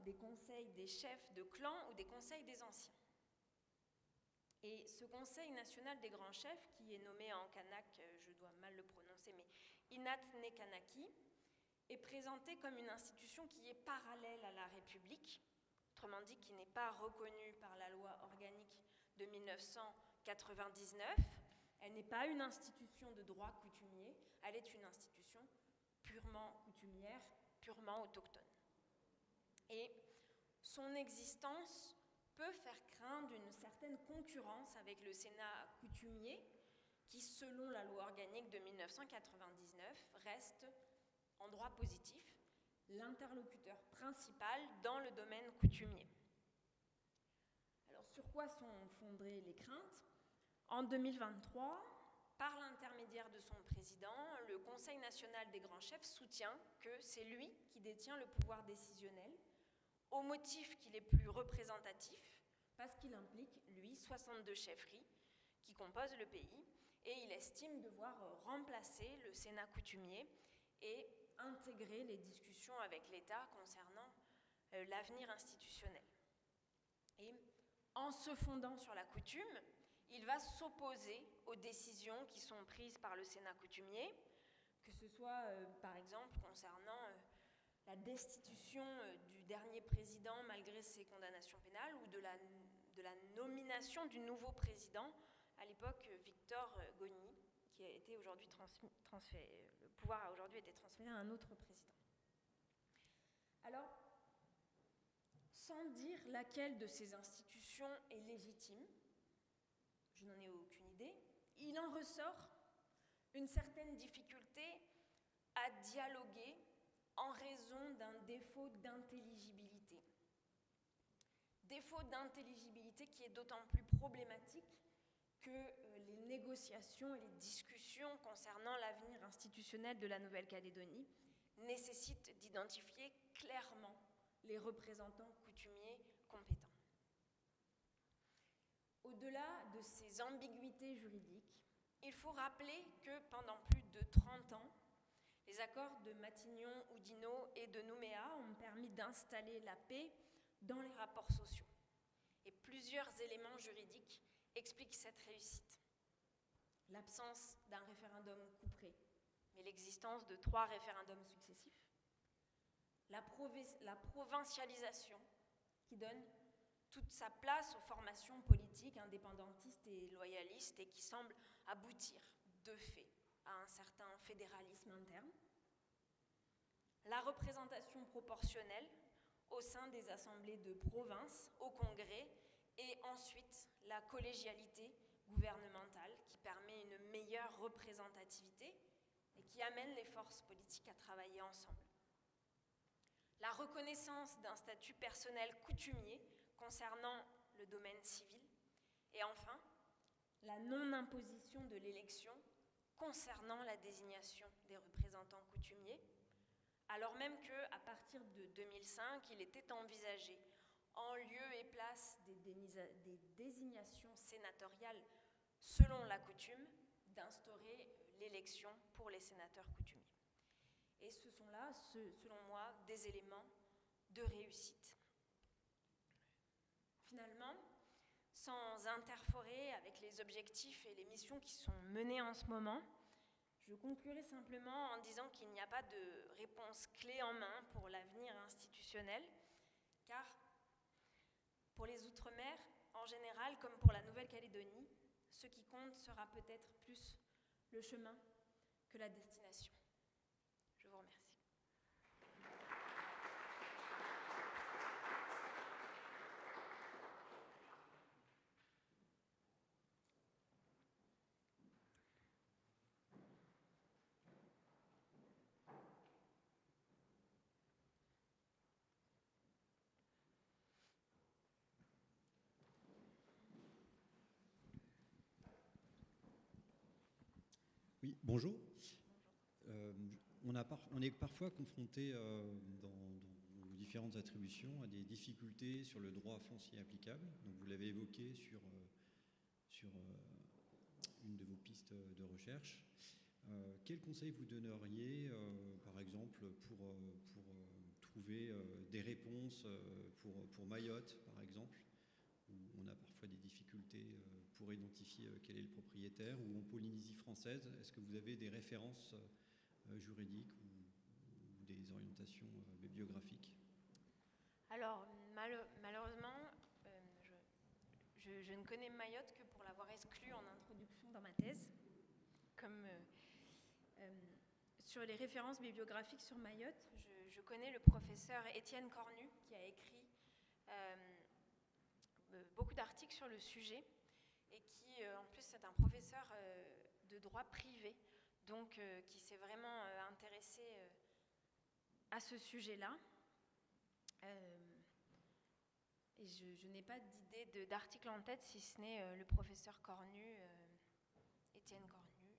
des conseils des chefs de clan ou des conseils des anciens. Et ce Conseil national des grands chefs, qui est nommé en kanak, je dois mal le prononcer, mais Inat-Ne Kanaki, est présenté comme une institution qui est parallèle à la République, autrement dit qui n'est pas reconnue par la loi organique de 1999. Elle n'est pas une institution de droit coutumier, elle est une institution purement coutumière, purement autochtone. Et son existence peut faire craindre une certaine concurrence avec le Sénat coutumier, qui, selon la loi organique de 1999, reste, en droit positif, l'interlocuteur principal dans le domaine coutumier. Alors, sur quoi sont fondées les craintes ? En 2023, par l'intermédiaire de son président, le Conseil national des grands chefs soutient que c'est lui qui détient le pouvoir décisionnel, au motif qu'il est plus représentatif, parce qu'il implique, lui, 62 chefferies qui composent le pays, et il estime devoir remplacer le Sénat coutumier et intégrer les discussions avec l'État concernant l'avenir institutionnel. Et en se fondant sur la coutume, il va s'opposer aux décisions qui sont prises par le Sénat coutumier, que ce soit, par exemple, concernant la destitution du dernier président malgré ses condamnations pénales ou de la nomination du nouveau président, à l'époque Victor Goni, qui a été aujourd'hui transféré, le pouvoir a aujourd'hui été transféré à un autre président. Alors, sans dire laquelle de ces institutions est légitime, je n'en ai aucune idée, il en ressort une certaine difficulté à dialoguer en raison d'un défaut d'intelligibilité. Défaut d'intelligibilité qui est d'autant plus problématique que les négociations et les discussions concernant l'avenir institutionnel de la Nouvelle-Calédonie nécessitent d'identifier clairement les représentants coutumiers compétents. Au-delà de ces ambiguïtés juridiques, il faut rappeler que pendant plus de 30 ans, les accords de Matignon-Oudinot et de Nouméa ont permis d'installer la paix dans les rapports sociaux. Et plusieurs éléments juridiques expliquent cette réussite. L'absence d'un référendum couperé, mais l'existence de 3 référendums successifs. La provincialisation qui donne toute sa place aux formations politiques indépendantistes et loyalistes et qui semble aboutir de fait à un certain fédéralisme interne. La représentation proportionnelle au sein des assemblées de province, au Congrès, et ensuite la collégialité gouvernementale qui permet une meilleure représentativité et qui amène les forces politiques à travailler ensemble. La reconnaissance d'un statut personnel coutumier concernant le domaine civil, et enfin, la non-imposition de l'élection concernant la désignation des représentants coutumiers, alors même qu'à partir de 2005, il était envisagé, en lieu et place des désignations sénatoriales selon la coutume, d'instaurer l'élection pour les sénateurs coutumiers. Et ce sont là, selon moi, des éléments de réussite. Finalement, sans interférer avec les objectifs et les missions qui sont menées en ce moment, je conclurai simplement en disant qu'il n'y a pas de réponse clé en main pour l'avenir institutionnel, car pour les Outre-mer, en général, comme pour la Nouvelle-Calédonie, ce qui compte sera peut-être plus le chemin que la destination. Je vous remercie. Oui, bonjour. On est parfois confronté dans nos différentes attributions à des difficultés sur le droit foncier applicable. Donc vous l'avez évoqué sur une de vos pistes de recherche. Quel conseil vous donneriez, par exemple, pour trouver des réponses pour Mayotte, par exemple, où on a parfois des difficultés pour identifier quel est le propriétaire, ou en Polynésie française? Est-ce que vous avez des références juridiques ou des orientations bibliographiques? Alors, malheureusement, je ne connais Mayotte que pour l'avoir exclu en introduction dans ma thèse. Comme sur les références bibliographiques sur Mayotte, je connais le professeur Étienne Cornu qui a écrit beaucoup d'articles sur le sujet et qui, en plus, c'est un professeur de droit privé, donc qui s'est vraiment intéressé à ce sujet-là. Et je n'ai pas d'idée d'article en tête, si ce n'est le professeur Cornu, Étienne Cornu.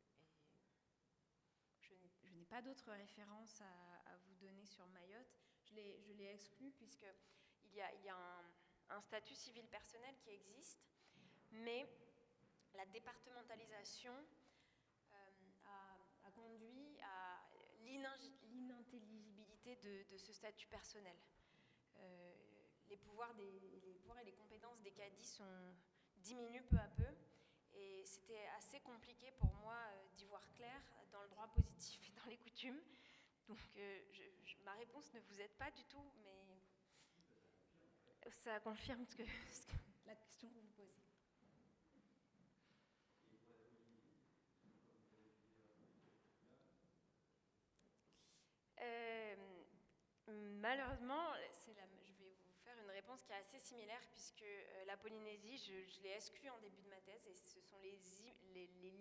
Et je n'ai pas d'autres références à vous donner sur Mayotte. Je l'ai exclu puisqu'il y a un statut civil personnel qui existe, mais la départementalisation a conduit à l'inintelligibilité de ce statut personnel. Les pouvoirs et les compétences des cadis diminuent peu à peu, et c'était assez compliqué pour moi d'y voir clair dans le droit positif et dans les coutumes. Donc ma réponse ne vous aide pas du tout, mais ça confirme la question que vous posez. Malheureusement, je vais vous faire une réponse qui est assez similaire, puisque la Polynésie, je l'ai exclue en début de ma thèse, et ce sont les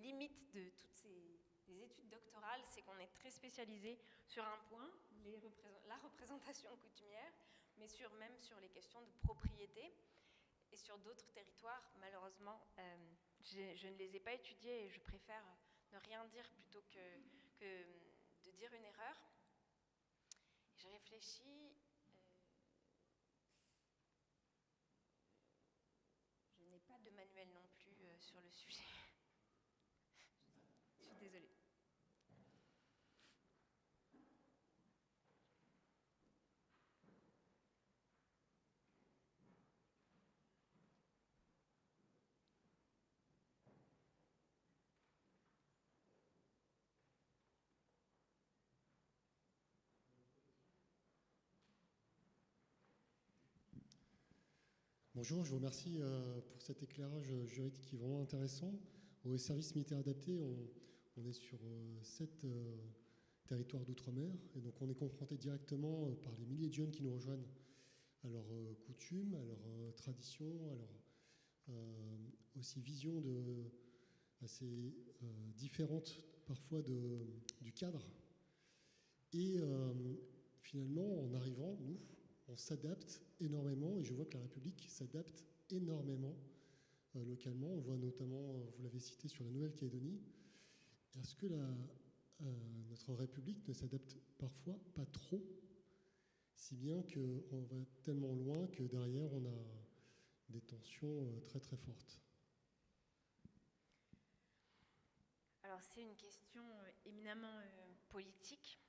limites de toutes ces études doctorales, c'est qu'on est très spécialisé sur un point, la représentation coutumière, mais même sur les questions de propriété. Et sur d'autres territoires, malheureusement, je ne les ai pas étudiés, et je préfère ne rien dire plutôt que de dire une erreur. Je réfléchis. Je n'ai pas de manuel non plus sur le sujet. Je suis désolée. Bonjour, je vous remercie pour cet éclairage juridique qui est vraiment intéressant. Au service militaire adapté, on est sur 7 territoires d'outre-mer, et donc on est confronté directement par les milliers de jeunes qui nous rejoignent à leurs coutumes, à leurs traditions, à leur aussi vision assez différente parfois du cadre. Et finalement, en arrivant, nous, on s'adapte énormément, et je vois que la République s'adapte énormément localement. On voit notamment, vous l'avez cité, sur la Nouvelle-Calédonie. Est-ce que notre République ne s'adapte parfois pas trop, si bien qu'on va tellement loin que derrière on a des tensions très très fortes? Alors c'est une question éminemment politique.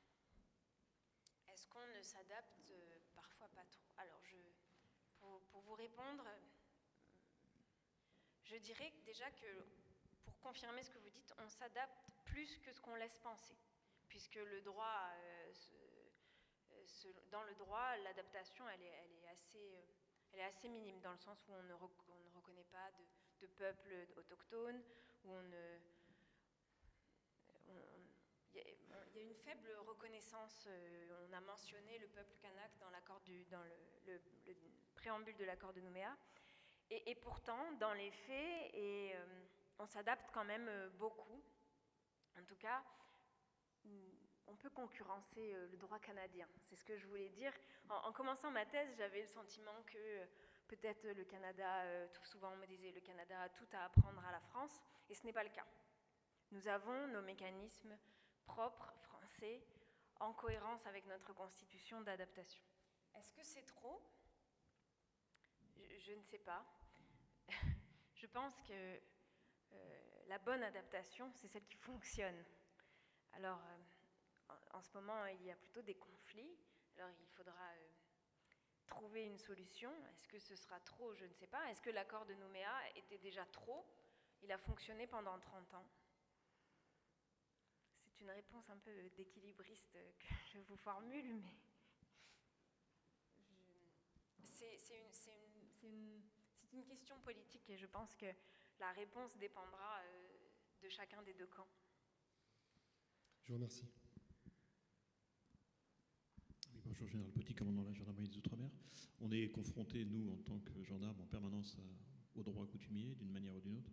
Est-ce qu'on ne s'adapte parfois pas trop? Alors, pour vous répondre, je dirais déjà que, pour confirmer ce que vous dites, on s'adapte plus que ce qu'on laisse penser, puisque le droit, dans le droit, l'adaptation, elle est assez minime, dans le sens où on ne reconnaît pas de peuple autochtone, où il y a une faible reconnaissance. On a mentionné le peuple kanak dans le préambule de l'accord de Nouméa. Et pourtant, dans les faits, on s'adapte quand même beaucoup. En tout cas, on peut concurrencer le droit canadien. C'est ce que je voulais dire. En commençant ma thèse, j'avais le sentiment que peut-être le Canada, tout souvent on me disait, le Canada a tout à apprendre à la France, et ce n'est pas le cas. Nous avons nos mécanismes propres, français, en cohérence avec notre constitution d'adaptation. Est-ce que c'est trop ? Je ne sais pas. Je pense que la bonne adaptation, c'est celle qui fonctionne. Alors, en ce moment, il y a plutôt des conflits. Alors, il faudra trouver une solution. Est-ce que ce sera trop ? Je ne sais pas. Est-ce que l'accord de Nouméa était déjà trop ? Il a fonctionné pendant 30 ans. C'est une réponse un peu d'équilibriste que je vous formule, mais c'est une question politique et je pense que la réponse dépendra de chacun des deux camps. Je vous remercie. Oui, bonjour, Général Petit, commandant de la gendarmerie des Outre-mer. On est confrontés, nous, en tant que gendarmes, en permanence au droit coutumier, d'une manière ou d'une autre.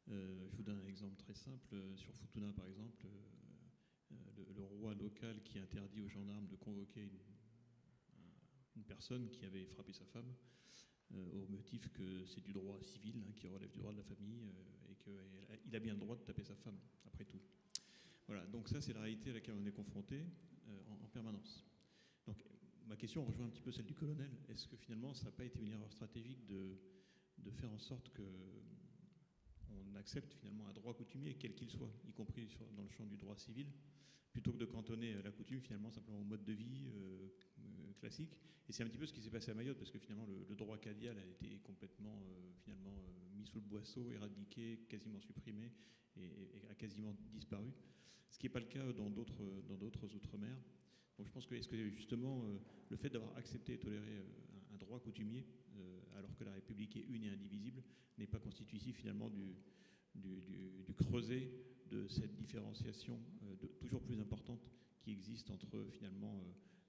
Je vous donne un exemple très simple. Sur Futuna, par exemple, le roi local qui interdit aux gendarmes de convoquer une personne qui avait frappé sa femme, au motif que c'est du droit civil, qui relève du droit de la famille, et qu'il a bien le droit de taper sa femme, après tout. Voilà, donc ça, c'est la réalité à laquelle on est confronté en permanence. Donc, ma question rejoint un petit peu celle du colonel. Est-ce que finalement, ça n'a pas été une erreur stratégique de faire en sorte qu'on accepte finalement un droit coutumier, quel qu'il soit, y compris dans le champ du droit civil, plutôt que de cantonner la coutume finalement simplement au mode de vie classique. Et c'est un petit peu ce qui s'est passé à Mayotte, parce que finalement le droit cadial a été complètement mis sous le boisseau, éradiqué, quasiment supprimé et a quasiment disparu. Ce qui n'est pas le cas dans d'autres outre-mer. Donc je pense que, est-ce que justement le fait d'avoir accepté et toléré un droit coutumier, alors que la République est une et indivisible, n'est pas constitutif finalement du creuset de cette différenciation toujours plus importante qui existe entre finalement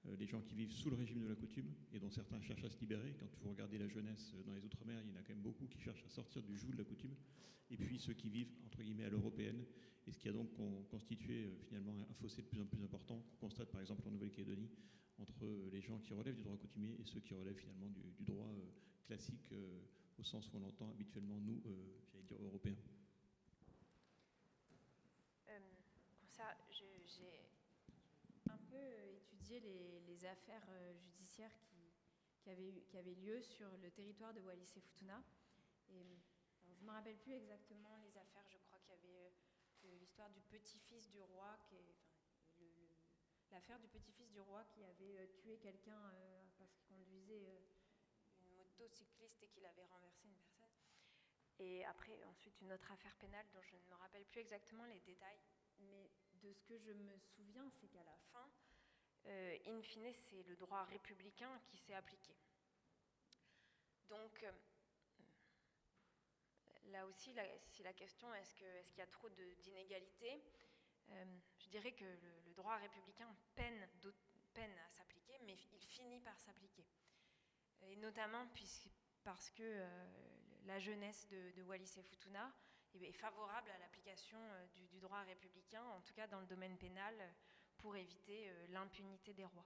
les gens qui vivent sous le régime de la coutume et dont certains cherchent à se libérer. Quand vous regardez la jeunesse dans les Outre-mer, il y en a quand même beaucoup qui cherchent à sortir du joug de la coutume, et puis ceux qui vivent entre guillemets à l'européenne, et ce qui a donc constitué finalement un fossé de plus en plus important qu'on constate par exemple en Nouvelle-Calédonie entre les gens qui relèvent du droit coutumier et ceux qui relèvent finalement du droit classique au sens où on l'entend habituellement nous, j'allais dire européens. Comme ça, j'ai un peu étudié les affaires judiciaires qui avaient lieu sur le territoire de Wallis et Futuna. Et, alors, je ne me rappelle plus exactement les affaires. Je crois qu'il y avait l'histoire du petit-fils du roi, l'affaire du petit-fils du roi qui avait tué quelqu'un parce qu'il conduisait une motocycliste et qu'il avait renversé une personne. Et après, ensuite, une autre affaire pénale dont je ne me rappelle plus exactement les détails. Mais de ce que je me souviens, c'est qu'à la fin, in fine, c'est le droit républicain qui s'est appliqué. Donc, là aussi, si la question est-ce qu'il y a trop d'inégalités, je dirais que le droit républicain peine à s'appliquer, mais il finit par s'appliquer. Et notamment parce que la jeunesse de Wallis et Futuna est favorable à l'application du droit républicain, en tout cas dans le domaine pénal, pour éviter l'impunité des rois.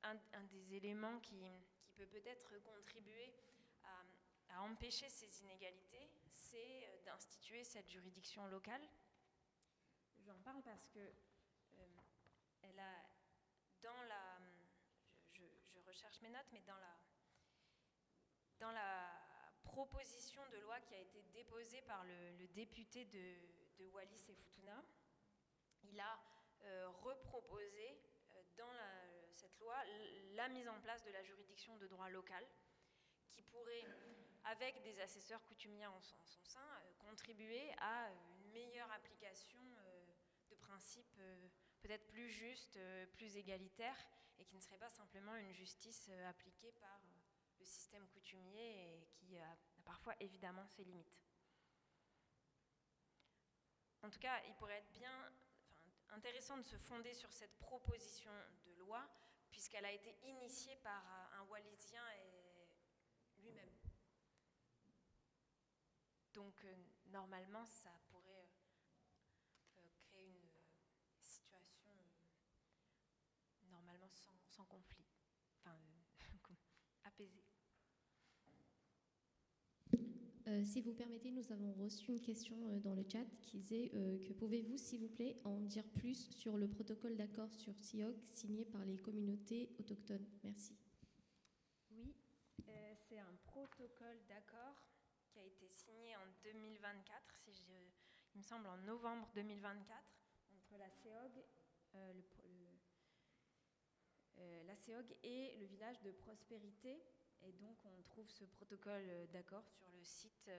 Un des éléments qui peut peut-être contribuer à empêcher ces inégalités, c'est d'instituer cette juridiction locale. J'en parle parce que elle a, je recherche mes notes, mais dans la proposition de loi qui a été déposée par le député de Wallis et Futuna, il a reproposé dans cette loi la mise en place de la juridiction de droit local qui pourrait, avec des assesseurs coutumiers en son sein, contribuer à une meilleure application de principes peut-être plus justes, plus égalitaires, et qui ne serait pas simplement une justice appliquée par le système coutumier et qui a parfois évidemment ses limites. En tout cas, il pourrait être intéressant de se fonder sur cette proposition de loi, puisqu'elle a été initiée par un Wallisien lui-même. Donc, normalement, ça pourrait créer une situation normalement sans conflit, apaisée. Si vous permettez, nous avons reçu une question dans le chat qui disait que pouvez-vous, s'il vous plaît, en dire plus sur le protocole d'accord sur SIOG signé par les communautés autochtones? Merci. Oui, c'est un protocole d'accord qui a été signé en 2024, il me semble en novembre 2024, entre la SEOG, la SEOG et le village de Prospérité. Et donc on trouve ce protocole d'accord sur le site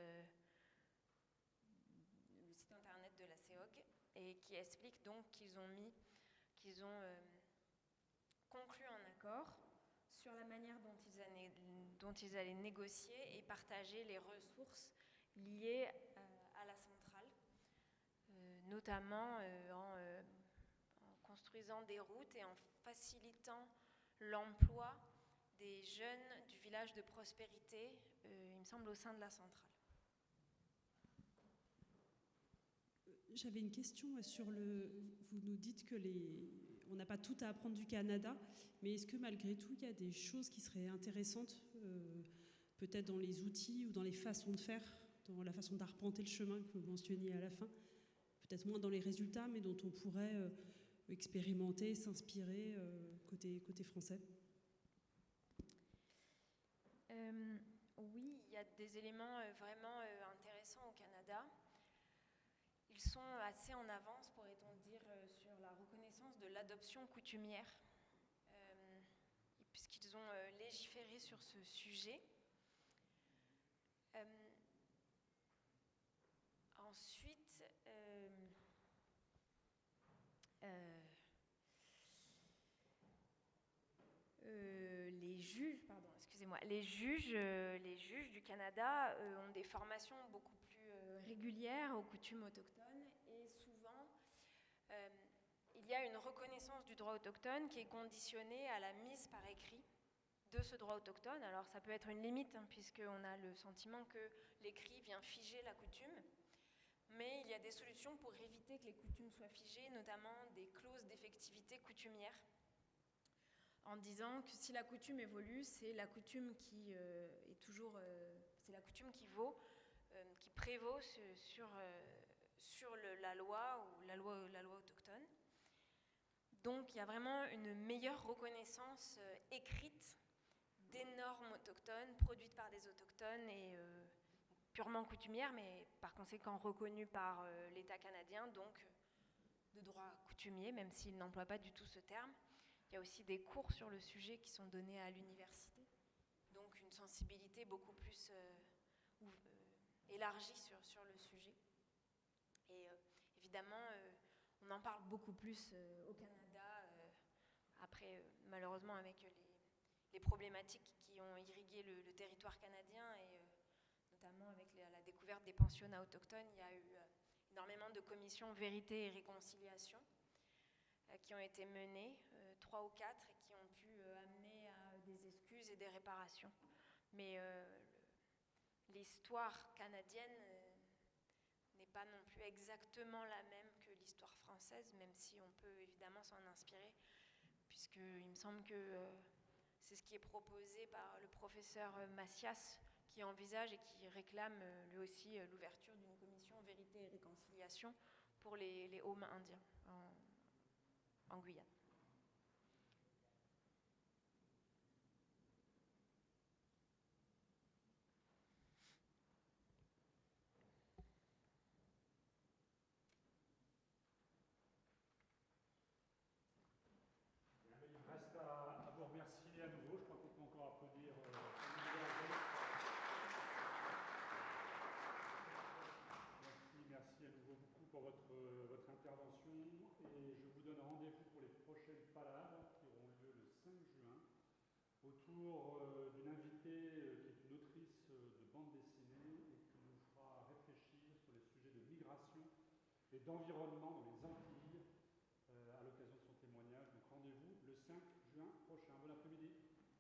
internet de la SEOG, et qui explique donc qu'ils ont conclu un accord sur la manière dont ils allaient négocier et partager les ressources liées à la centrale, notamment en construisant des routes et en facilitant l'emploi des jeunes du village de Prospérité, il me semble, au sein de la centrale. J'avais une question sur le... Vous nous dites que on n'a pas tout à apprendre du Canada, mais est-ce que malgré tout, il y a des choses qui seraient intéressantes, peut-être dans les outils ou dans les façons de faire, dans la façon d'arpenter le chemin que vous mentionniez à la fin, peut-être moins dans les résultats, mais dont on pourrait expérimenter, s'inspirer côté français? Oui, il y a des éléments vraiment intéressants au Canada. Ils sont assez en avance, pourrait-on dire, sur la reconnaissance de l'adoption coutumière, puisqu'ils ont légiféré sur ce sujet. Ensuite, les juges du Canada ont des formations beaucoup plus régulières aux coutumes autochtones, et souvent il y a une reconnaissance du droit autochtone qui est conditionnée à la mise par écrit de ce droit autochtone. Alors ça peut être une limite, puisqu'on a le sentiment que l'écrit vient figer la coutume, mais il y a des solutions pour éviter que les coutumes soient figées, notamment des clauses d'effectivité coutumière, en disant que si la coutume évolue, c'est la coutume qui c'est la coutume qui vaut, qui prévaut sur la loi ou la loi autochtone. Donc il y a vraiment une meilleure reconnaissance écrite des normes autochtones produites par des autochtones et purement coutumières, mais par conséquent reconnues par l'État canadien, donc de droit coutumier, même s'il n'emploie pas du tout ce terme. Il y a aussi des cours sur le sujet qui sont donnés à l'université, donc une sensibilité beaucoup plus élargie sur le sujet. Et évidemment, on en parle beaucoup plus au Canada, après, malheureusement, avec les problématiques qui ont irrigué le territoire canadien, et notamment avec la découverte des pensionnats autochtones. Il y a eu énormément de commissions vérité et réconciliation qui ont été menées, 3 ou 4, et qui ont pu amener à des excuses et des réparations. Mais l'histoire canadienne n'est pas non plus exactement la même que l'histoire française, même si on peut évidemment s'en inspirer, puisqu'il me semble que c'est ce qui est proposé par le professeur Macias, qui envisage et qui réclame lui aussi l'ouverture d'une commission vérité et réconciliation pour les Hauts indiens en Guyane. Il me reste à vous remercier à nouveau. Je crois qu'on peut encore applaudir. Merci à nouveau beaucoup pour votre intervention, et je vous donne rendez-vous pour les prochaines palabres qui auront lieu le 5 juin autour d'une invitée qui est une autrice de bande dessinée et qui nous fera réfléchir sur les sujets de migration et d'environnement dans les Antilles.